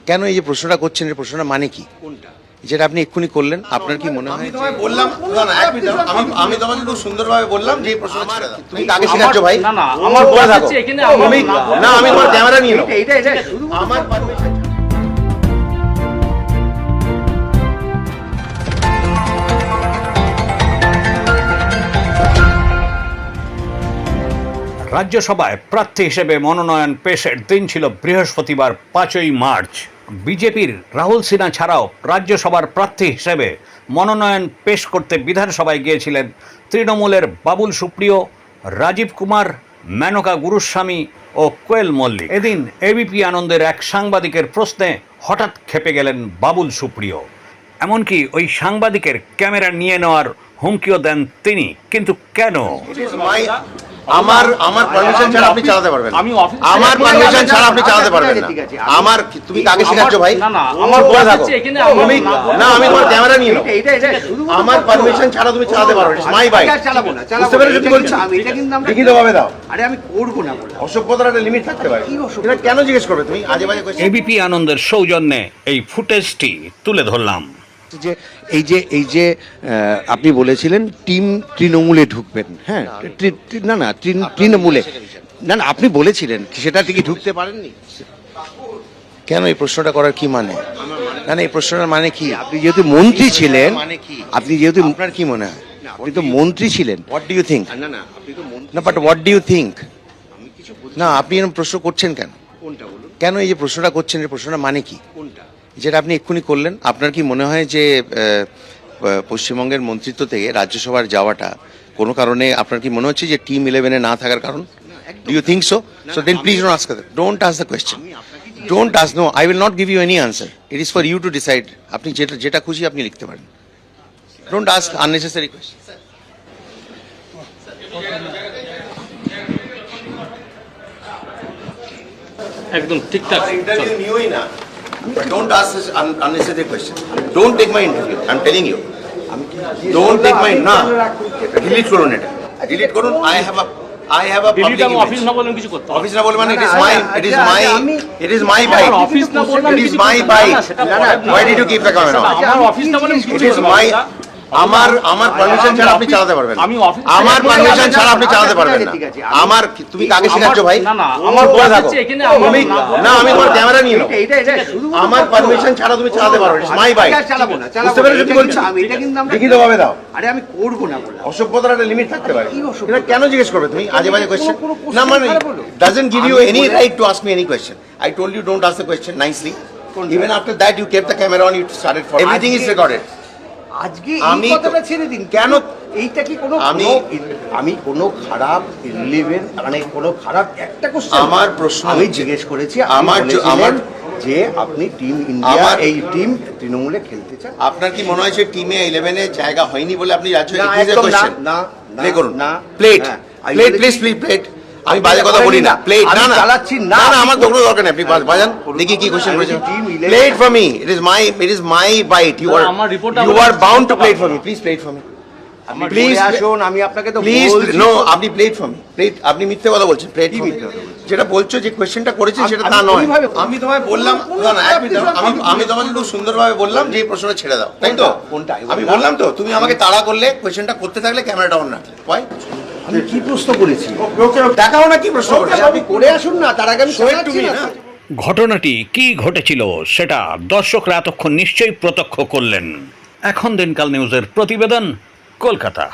কেন এই যে প্রশ্নটা করছেন, এই প্রশ্নটা মানে কি? কোনটা? যেটা আপনি এক্ষুনি করলেন, আপনার কি মনে হয়? আমি তোমায় বললাম, না না এক মিনিট, আমি তোমাকে খুব সুন্দরভাবে বললাম যে এই প্রশ্নটা ছেড়ে দাও। তুমি কাকে শেখাচ্ছ ভাই? না না আমার বলে থাকো। এখানে না আমি তোমার ক্যামেরা নিয়ে নাও। এটা শুধু আমার পারমিশন। রাজ্যসভায় প্রার্থী হিসেবে মনোনয়ন পেশের দিন ছিল বৃহস্পতিবার 5ই মার্চ। বিজেপির রাহুল সিনহা ছাড়াও রাজ্যসভার প্রার্থী হিসেবে মনোনয়ন পেশ করতে বিধানসভায় গিয়েছিলেন তৃণমূলের বাবুল সুপ্রিয়, রাজীব কুমার, মেনকা গুরুস্বামী ও কোয়েল মল্লিক। এদিন এবিপি আনন্দের এক সাংবাদিকের প্রশ্নে হঠাৎ ক্ষেপে গেলেন বাবুল সুপ্রিয়। এমনকি ওই সাংবাদিকের ক্যামেরা নিয়ে নেওয়ার হুমকিও দেন তিনি। কিন্তু কেন? আমার পারমিশন ছাড়া আপনি চালাতে পারবেন না। আমি আমার পারমিশন ছাড়া আপনি চালাতে পারবেন না। আমার তুমি কাকে শেখাচ্ছ ভাই? না না আমার বলে বলা থাকো। হচ্ছে এখানে তুমি না আমি তোমার ক্যামেরা নিয়ে নাও। এটা শুধু আমার পারমিশন ছাড়া তুমি চালাতে পারবে না। My bike. চালাবো না, বুঝতে পেরেছো কি বলছি? আমি এটা কিন্তু আমরা লিখিত ভাবে দাও। আরে আমি করব না বলে। অসভ্যতার একটা লিমিট থাকতে পারে। এটা কেন জিজ্ঞেস করবে তুমি? আজে বাজে কোয়েশ্চেন। এবিপি আনন্দের সৌজন্যে এই ফুটেজটি তুলে ধরলাম। যে এই যে আপনি বলেছিলেন টিম তৃণমূলে ঢুকবেন, হ্যাঁ? না তৃণমূলে না আপনি বলেছিলেন, সেটা থেকে ঢুকতে পারেননি। কেন এই প্রশ্নটা করার কি মানে? না না এই প্রশ্নটার মানে কি? আপনি যেহেতু মন্ত্রী ছিলেন, মানে কি? আপনি যেহেতু আপনার কি মনে হয়? আপনি তো মন্ত্রী ছিলেন। What do you think? না আপনি তো মন্ত্রী। না but what do you think? না আপনি এরকম প্রশ্ন করছেন কেন? কোনটা বলুন? কেন এই যে প্রশ্নটা করছেন, এই প্রশ্নটা মানে কি? কোনটা? যেটা আপনি এক্ষুনি করলেন, আপনার কি মনে হয় যে পশ্চিমবঙ্গের মন্ত্রিত্ব থেকে রাজ্যসভার যাওয়াটা কোনো কারণে আপনার কি মনে হচ্ছে যে টিম 11-এ না থাকার কারণ? Do you think so? So then please don't ask that. Don't ask the question. Don't ask. No, I will not give you any answer. It is for you to decide. আপনি যেটা খুশি আপনি লিখতে পারেন। Don't ask unnecessary question. একদম ঠিকঠাক। Interview নিওই না। Don't ask this unnecessary question. Don't take my interview. I'm telling you. Don't take my না delete করুন এটা। delete করুন। I have a public দিল্লিতে আমি অফিস image. না বললাম কিছু করতে হবে অফিস না বলে মানে it is না, my না, it is আচ্ছা, my আমি- it is my bike. আমার অফিস না বললাম It is কিছু my করতে হবে। bike. না, সেটা না, পরের Why না। did you keep the camera on? আমার অফিস না বললাম কিছু It is করতে my হবে না। আমার পারমিশন ছাড়া আপনি চালাতে পারবেন না। আমি অফিস আমার পারমিশন ছাড়া আপনি চালাতে ঠিক পারবেন আছে, না। ঠিক আছে। আমার তুমি কাকে শেখাচ্ছ ভাই? না না আমার বলে বলা থাকো। হচ্ছে এখানে তুমি না আমি তোমার ক্যামেরা নিয়ে নাও। এটা শুধু আমার পারমিশন ছাড়া তুমি চালাতে পারবে না। My bike. চালাবো না, বুঝতে পেরেছো কি বলছি? আমি এটা কিন্তু আমরা লিখিত ভাবে দাও। আরে আমি করব না বলে। অসভ্যতার একটা লিমিট থাকতে পারে। কি অসভ্যতা? এটা কেন জিজ্ঞেস করবে তুমি? আজে বাজে কোয়েশ্চেন। কোনো question না মানে খারাপ হলো? doesn't give you আমি any বলে- right to ask me any question. I told you don't ask the question nicely. Even after that you kept the camera on, you started for everything is আজকে- recorded. আজকে আমি এই তো- কথাটা ছেড়ে দিন। কেন? এইটা কি কোনো আমি কোনো খারাপ ইলেভেন মানে কোনো খারাপ একটা কোশ্চেন আমার প্রশ্ন আমি হচ্ছে- জিজ্ঞেস করেছি আমার আমার যে আপনি টিম ইন্ডিয়া আমার- এই টিম তৃণমূলে খেলতে চান? আপনার কি মনে হয় যে টিমে 11-এ জায়গা হয়নি বলে আপনি রাজ্য না, it is a একদম না, question. না, প্লে করুন। না, প্লেট হ্যাঁ, আমি প্লেট বলেছি- প্লিজ প্লেট। আমি বাজে কথা বলি না। প্লেট আমি না না চালাচ্ছি না। না আমার তো কোনো দরকার নেই। আপনি বাজান দেখি কি কোশ্চেন আমি করেছেন। team 11 plate for me. It is my bite. You are আমার রিপোর্টটা ইউ আর আমার- bound to plate for me. Please plate for me. আপনি Please, পরে আসুন, আমি আপনাকে তো প্লিজ বলছি। নো আপনি প্লেট ফর মি। প্লেট আপনি মিথ্যে কথা বলছেন। প্লেট কি ফর মি। মিথ্যে কথা বলছি? যেটা বলছো যে কোশ্চেনটা করেছেন সেটা তা আমি নয়। ওইভাবে- আমি তোমায় বললাম না না এক মিনিট আমি তোমাকে খুব সুন্দরভাবে বললাম যে এই প্রশ্নটা ছেড়ে দাও, তাই তো? কোনটা? আমি বললাম তো তুমি আমাকে তাড়া করলে কোশ্চেনটা করতে থাকলে ক্যামেরাটা অন রাখলে। Why? আমি কি প্রশ্ন করেছি? দেখাও না কি প্রশ্ন করেছে। আপনি করে আসুন না, তার আগে আমি Show it to চালাচ্ছি me, না। না? ঘটনাটি কি ঘটেছিল সেটা দর্শকরা এতক্ষণ নিশ্চয়ই প্রত্যক্ষ করলেন। এখন দিনকাল নিউজের প্রতিবেদন, কলকাতা।